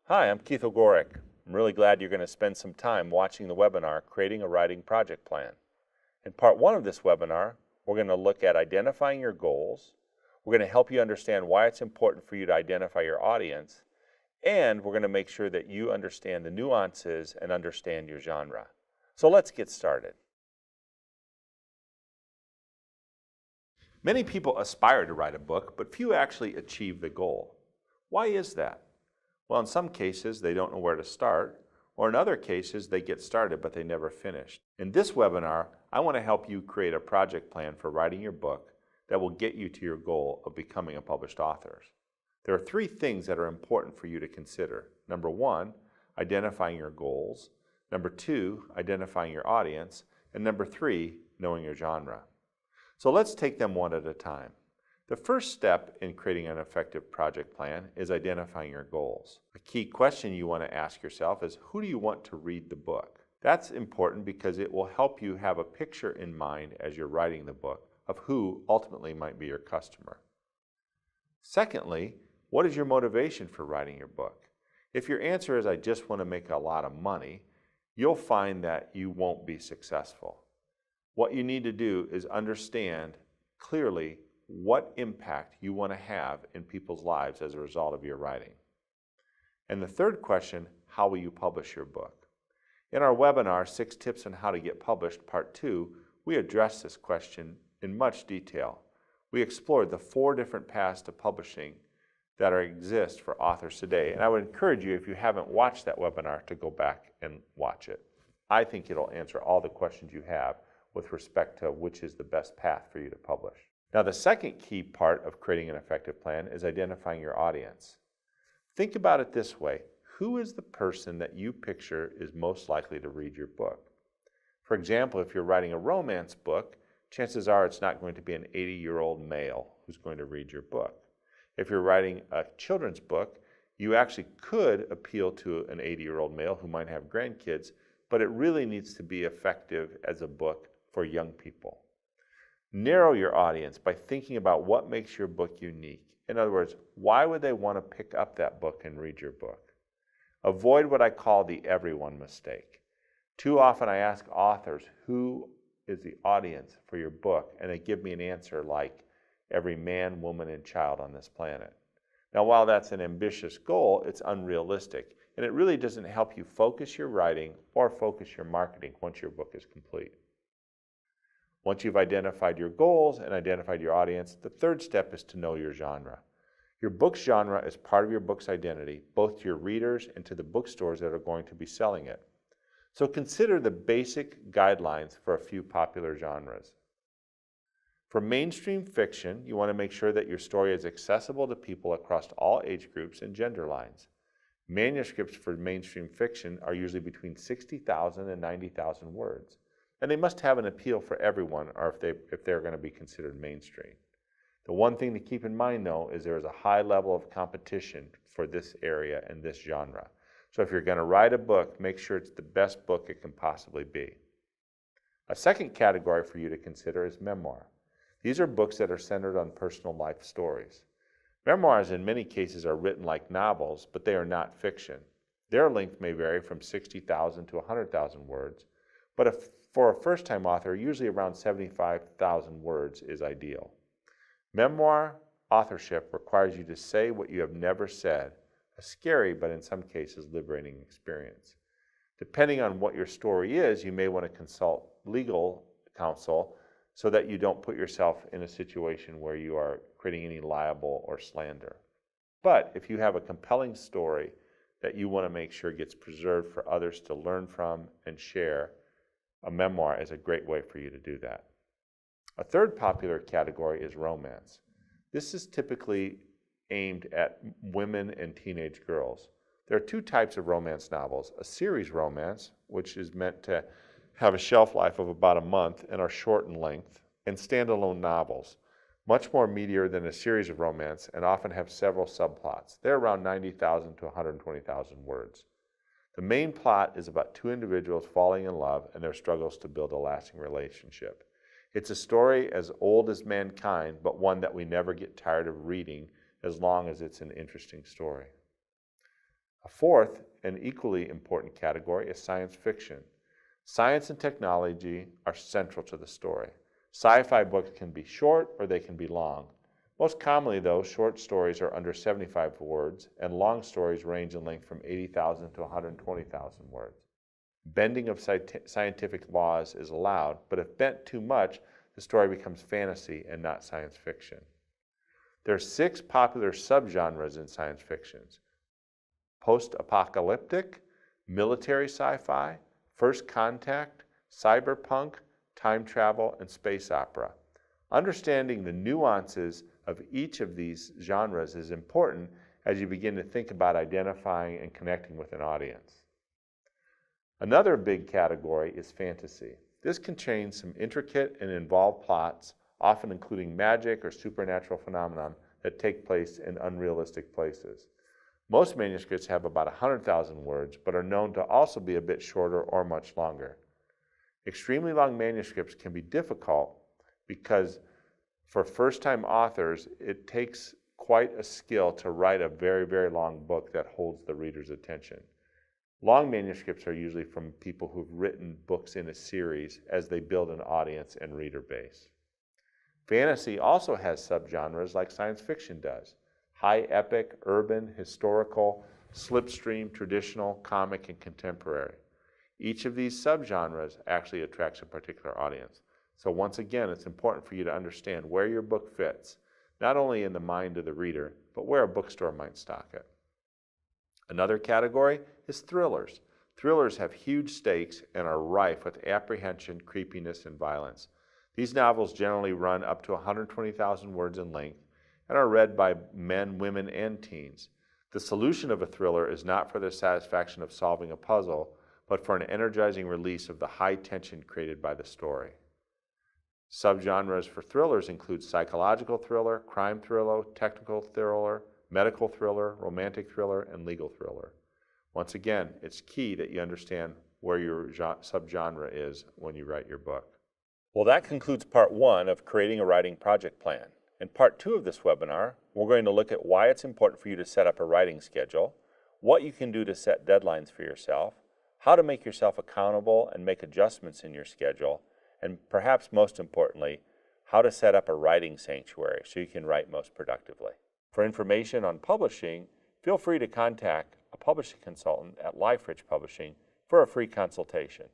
Hi, I'm Keith Ogorek. I'm really glad you're going to spend some time watching the webinar, Creating a Writing Project Plan. In part one of this webinar, we're going to look at identifying your goals. We're going to help you understand why it's important for you to identify your audience. And we're going to make sure that you understand the nuances and understand your genre. So let's get started. Many people aspire to write a book, but few actually achieve the goal. Why is that? Well, in some cases, they don't know where to start, or in other cases, they get started, but they never finish. In this webinar, I want to help you create a project plan for writing your book that will get you to your goal of becoming a published author. There are three things that are important for you to consider. Number one, identifying your goals. Number two, identifying your audience. And number three, knowing your genre. So let's take them one at a time. The first step in creating an effective project plan is identifying your goals. A key question you want to ask yourself is, who do you want to read the book? That's important because it will help you have a picture in mind as you're writing the book of who ultimately might be your customer. Secondly, what is your motivation for writing your book? If your answer is, I just want to make a lot of money, you'll find that you won't be successful. What you need to do is understand clearly what impact you want to have in people's lives as a result of your writing. And the third question, how will you publish your book? In our webinar, 6 Tips on How to Get Published, Part 2, we addressed this question in much detail. We explored the 4 different paths to publishing that exist for authors today. And I would encourage you, if you haven't watched that webinar, to go back and watch it. I think it'll answer all the questions you have with respect to which is the best path for you to publish. Now, the second key part of creating an effective plan is identifying your audience. Think about it this way. Who is the person that you picture is most likely to read your book? For example, if you're writing a romance book, chances are it's not going to be an 80-year-old male who's going to read your book. If you're writing a children's book, you actually could appeal to an 80-year-old male who might have grandkids, but it really needs to be effective as a book for young people. Narrow your audience by thinking about what makes your book unique. In other words, why would they want to pick up that book and read your book? Avoid what I call the everyone mistake. Too often I ask authors, who is the audience for your book? And they give me an answer like every man, woman, and child on this planet. Now, while that's an ambitious goal, it's unrealistic, and it really doesn't help you focus your writing or focus your marketing once your book is complete. Once you've identified your goals and identified your audience, the third step is to know your genre. Your book's genre is part of your book's identity, both to your readers and to the bookstores that are going to be selling it. So consider the basic guidelines for a few popular genres. For mainstream fiction, you want to make sure that your story is accessible to people across all age groups and gender lines. Manuscripts for mainstream fiction are usually between 60,000 and 90,000 words. And they must have an appeal for everyone, or if they're going to be considered mainstream. The one thing to keep in mind, though, is there is a high level of competition for this area and this genre. So if you're going to write a book, make sure it's the best book it can possibly be. A second category for you to consider is memoir. These are books that are centered on personal life stories. Memoirs in many cases are written like novels, but they are not fiction. Their length may vary from 60,000 to 100,000 words, but for a first-time author, usually around 75,000 words is ideal. Memoir authorship requires you to say what you have never said, a scary but in some cases liberating experience. Depending on what your story is, you may want to consult legal counsel so that you don't put yourself in a situation where you are creating any libel or slander. But if you have a compelling story that you want to make sure gets preserved for others to learn from and share, a memoir is a great way for you to do that. A third popular category is romance. This is typically aimed at women and teenage girls. There are 2 types of romance novels: a series romance, which is meant to have a shelf life of about a month and are short in length, and standalone novels, much more meatier than a series of romance and often have several subplots. They're around 90,000 to 120,000 words. The main plot is about 2 individuals falling in love and their struggles to build a lasting relationship. It's a story as old as mankind, but one that we never get tired of reading as long as it's an interesting story. A fourth and equally important category is science fiction. Science and technology are central to the story. Sci-fi books can be short or they can be long. Most commonly, though, short stories are under 75 words, and long stories range in length from 80,000 to 120,000 words. Bending of scientific laws is allowed, but if bent too much, the story becomes fantasy and not science fiction. There are 6 popular subgenres in science fiction: post-apocalyptic, military sci-fi, first contact, cyberpunk, time travel, and space opera. Understanding the nuances of each of these genres is important as you begin to think about identifying and connecting with an audience. Another big category is fantasy. This contains some intricate and involved plots, often including magic or supernatural phenomenon that take place in unrealistic places. Most manuscripts have about 100,000 words, but are known to also be a bit shorter or much longer. Extremely long manuscripts can be difficult because for first-time authors, it takes quite a skill to write a very, very long book that holds the reader's attention. Long manuscripts are usually from people who've written books in a series as they build an audience and reader base. Fantasy also has subgenres like science fiction does: high epic, urban, historical, slipstream, traditional, comic, and contemporary. Each of these subgenres actually attracts a particular audience. So once again, it's important for you to understand where your book fits, not only in the mind of the reader, but where a bookstore might stock it. Another category is thrillers. Thrillers have huge stakes and are rife with apprehension, creepiness, and violence. These novels generally run up to 120,000 words in length and are read by men, women, and teens. The solution of a thriller is not for the satisfaction of solving a puzzle, but for an energizing release of the high tension created by the story. Subgenres for thrillers include psychological thriller, crime thriller, technical thriller, medical thriller, romantic thriller, and legal thriller. Once again, it's key that you understand where your subgenre is when you write your book. Well, that concludes part 1 of creating a writing project plan. In part 2 of this webinar, we're going to look at why it's important for you to set up a writing schedule, what you can do to set deadlines for yourself, how to make yourself accountable and make adjustments in your schedule, and perhaps most importantly, how to set up a writing sanctuary so you can write most productively. For information on publishing, feel free to contact a publishing consultant at LifeRich Publishing for a free consultation.